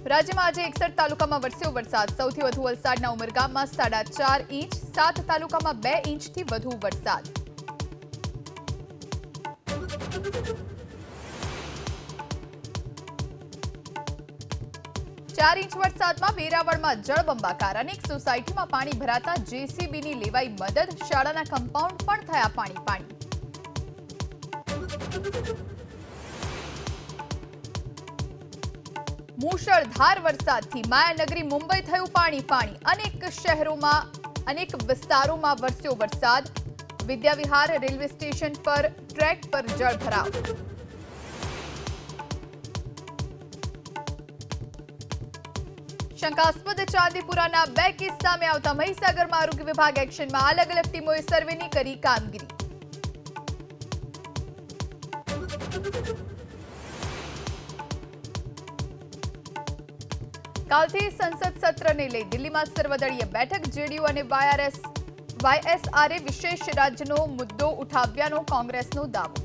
રાજ્યમાં આજે 61 તાલુકામાં વરસ્યો વરસાદ। સૌથી વધુ વલસાડના ઉમરગામમાં 4.5 ઇંચ, 7 તાલુકામાં 2 ઇંચથી વધુ વરસાદ। ચાર ઇંચ વરસાદમાં વેરાવળમાં જળબંબાકાર। અનેક સોસાયટીમાં પાણી ભરાતા જેસીબીની લેવાઈ મદદ। શાળાના કમ્પાઉન્ડ પણ થયા પાણી। મૂશળધાર વરસાદથી માયાનગરી મુંબઈ થયું પાણી। અનેક શહેરોમાં અનેક વિસ્તારોમાં વરસ્યો વરસાદ। વિદ્યાવિહાર રેલવે સ્ટેશન પર ટ્રેક પર જળભરાવ। શંકાસ્પદ ચાંદીપુરાના 2 કેસ સામે આવતા મહીસાગરમાં આરોગ્ય વિભાગ એક્શનમાં। અલગ અલગ ટીમોએ સર્વેની કરી કામગીરી। કાલથી સંસદ સત્રને લઈ દિલ્હીમાં સર્વદળીય બેઠક। જેડીયુ અને વાયએસઆરે વિશેષ રાજ્યનો મુદ્દો ઉઠાવ્યાનો કોંગ્રેસનો દાવો।